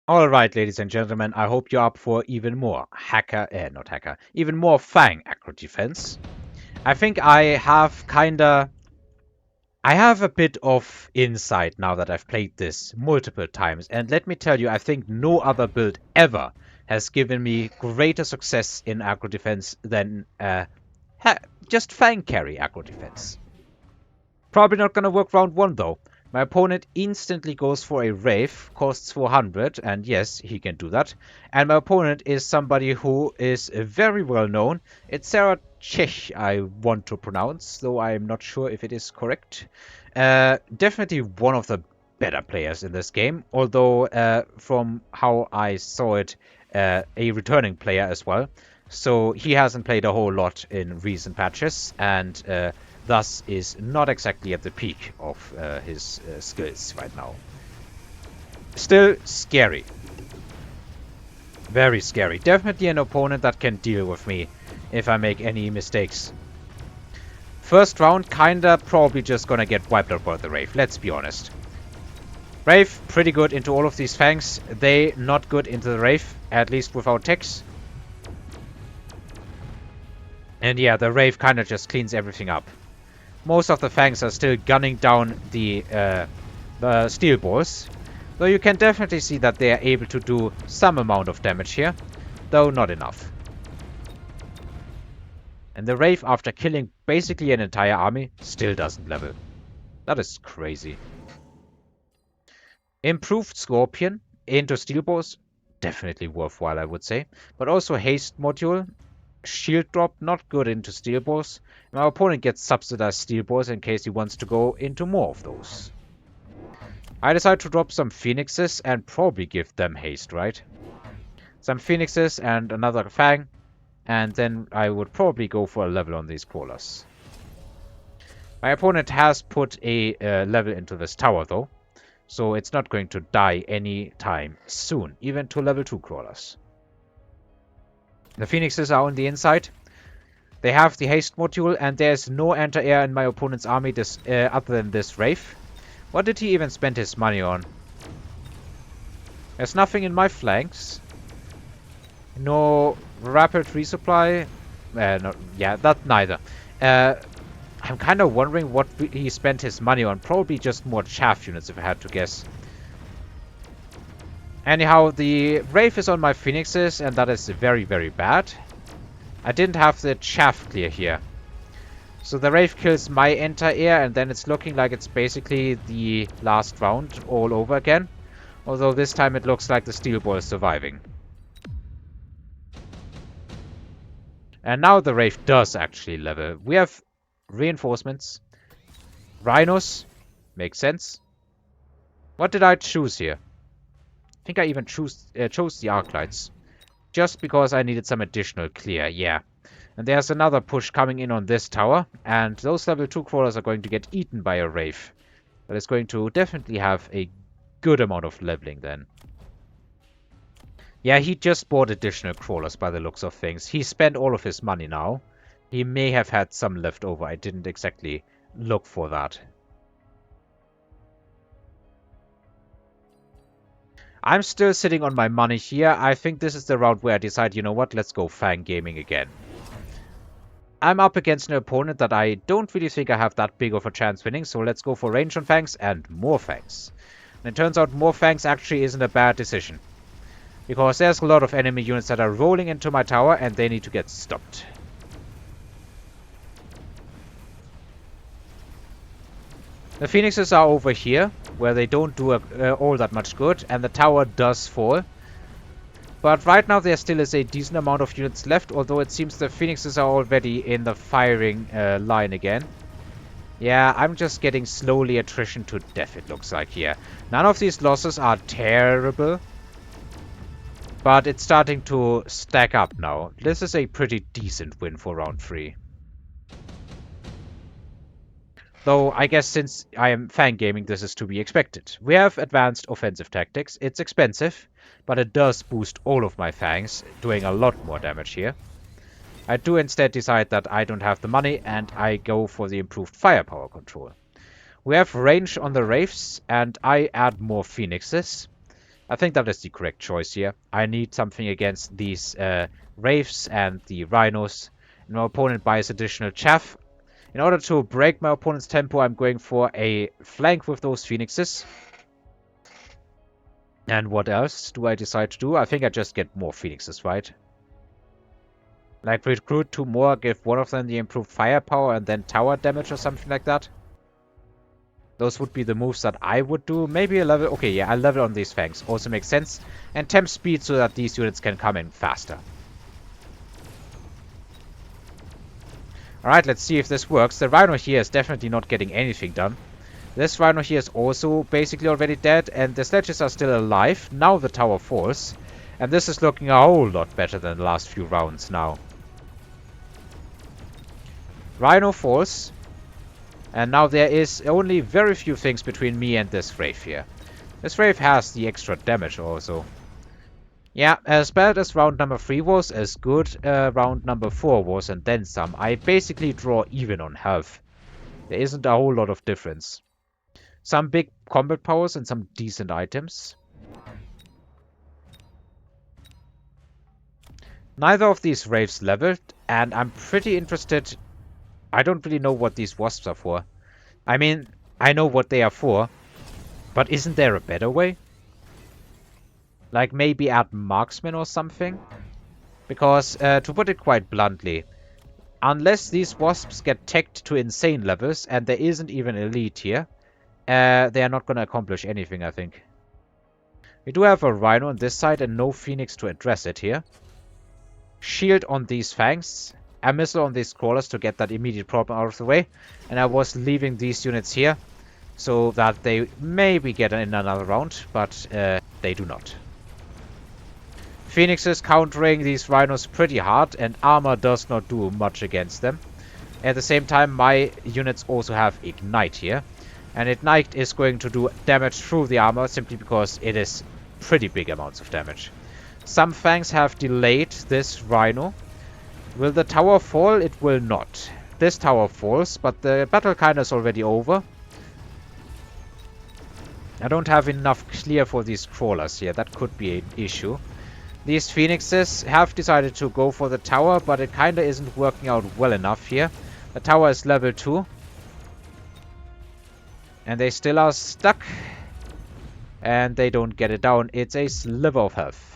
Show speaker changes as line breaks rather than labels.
Alright, ladies and gentlemen, I hope you're up for even more even more Fang aggro defense. I think I have a bit of insight now that I've played this multiple times, and let me tell you, I think no other build ever has given me greater success in aggro defense than just Fang carry aggro defense. Probably not gonna work round one though. My opponent instantly goes for a Wraith, costs 400, and yes, he can do that. And my opponent is somebody who is very well known. It's Sarah Chech, I want to pronounce, though I'm not sure if it is correct. Definitely one of the better players in this game, although from how I saw it, a returning player as well. So he hasn't played a whole lot in recent patches, and thus is not exactly at the peak of his skills right now. Still scary. Very scary. Definitely an opponent that can deal with me if I make any mistakes. First round, kinda probably just gonna get wiped out by the Wraith, let's be honest. Wraith, pretty good into all of these Fangs. They not good into the Wraith, at least without techs. And yeah, the Wraith kinda just cleans everything up. Most of the Fangs are still gunning down the steel balls, though you can definitely see that they are able to do some amount of damage here, though not enough. And the Wraith, after killing basically an entire army, still doesn't level. That is crazy. Improved Scorpion into steel balls, definitely worthwhile I would say, but also haste module. Shield drop, not good into steel balls. My opponent gets subsidized steel balls in case he wants to go into more of those. I decide to drop some phoenixes and probably give them haste, right? Some phoenixes and another Fang, and then I would probably go for a level on these crawlers. My opponent has put a level into this tower though, so it's not going to die any time soon, even to level 2 crawlers. The phoenixes are on the inside. They have the haste module, and there's no anti-air in my opponent's army other than this Wraith. What did he even spend his money on? There's nothing in my flanks. No rapid resupply. That neither. I'm kind of wondering what he spent his money on. Probably just more chaff units, if I had to guess. Anyhow, the Wraith is on my phoenixes, and that is very, very bad. I didn't have the chaff clear here. So the Wraith kills my anti-air, and then it's looking like it's basically the last round all over again. Although this time it looks like the steel ball is surviving. And now the Wraith does actually level. We have reinforcements. Rhinos. Makes sense. What did I choose here? I think I even chose the Arclights. Just because I needed some additional clear, yeah. And there's another push coming in on this tower, and those level 2 crawlers are going to get eaten by a Wraith. But it's going to definitely have a good amount of leveling then. Yeah, he just bought additional crawlers by the looks of things. He spent all of his money now. He may have had some left over. I didn't exactly look for that. I'm still sitting on my money here. I think this is the round where I decide, you know what, let's go Fang gaming again. I'm up against an opponent that I don't really think I have that big of a chance winning, so let's go for range on Fangs and more Fangs. And it turns out more Fangs actually isn't a bad decision. Because there's a lot of enemy units that are rolling into my tower and they need to get stopped. The Phoenixes are over here, where they don't do all that much good, and the tower does fall. But right now there still is a decent amount of units left, although it seems the Phoenixes are already in the firing line again. Yeah, I'm just getting slowly attrition to death, it looks like here. None of these losses are terrible, but it's starting to stack up now. This is a pretty decent win for round 3. Though, I guess since I am Fang gaming, this is to be expected. We have advanced offensive tactics. It's expensive, but it does boost all of my Fangs, doing a lot more damage here. I do instead decide that I don't have the money, and I go for the improved firepower control. We have range on the Wraiths, and I add more Phoenixes. I think that is the correct choice here. I need something against these Wraiths and the Rhinos. And my opponent buys additional chaff. In order to break my opponent's tempo, I'm going for a flank with those Phoenixes. And what else do I decide to do? I think I just get more Phoenixes, right? Like recruit 2 more, give one of them the improved firepower and then tower damage or something like that. Those would be the moves that I would do. Maybe a level... Okay, yeah, I'll level on these Fangs. Also makes sense. And temp speed so that these units can come in faster. Alright, let's see if this works. The Rhino here is definitely not getting anything done. This Rhino here is also basically already dead. And the sledges are still alive. Now the tower falls. And this is looking a whole lot better than the last few rounds now. Rhino falls. And now there is only very few things between me and this Wraith here. This Wraith has the extra damage also. Yeah, as bad as round number 3 was, as good round number 4 was, and then some. I basically draw even on health. There isn't a whole lot of difference. Some big combat powers and some decent items. Neither of these Wraiths leveled, and I'm pretty interested... I don't really know what these wasps are for. I mean, I know what they are for, but isn't there a better way? Like maybe add marksman or something? Because, to put it quite bluntly, unless these wasps get teched to insane levels, and there isn't even elite here, they are not going to accomplish anything, I think. We do have a Rhino on this side and no Phoenix to address it here. Shield on these Fangs. A missile on these crawlers to get that immediate problem out of the way. And I was leaving these units here so that they maybe get in another round, but they do not. Phoenixes countering these Rhinos pretty hard, and armor does not do much against them. At the same time, my units also have Ignite here. And Ignite is going to do damage through the armor simply because it is pretty big amounts of damage. Some Fangs have delayed this Rhino. Will the tower fall? It will not. This tower falls, but the battle kinda is already over. I don't have enough clear for these crawlers here. That could be an issue. These Phoenixes have decided to go for the tower, but it kinda isn't working out well enough here. The tower is level 2. And they still are stuck. And they don't get it down. It's a sliver of health.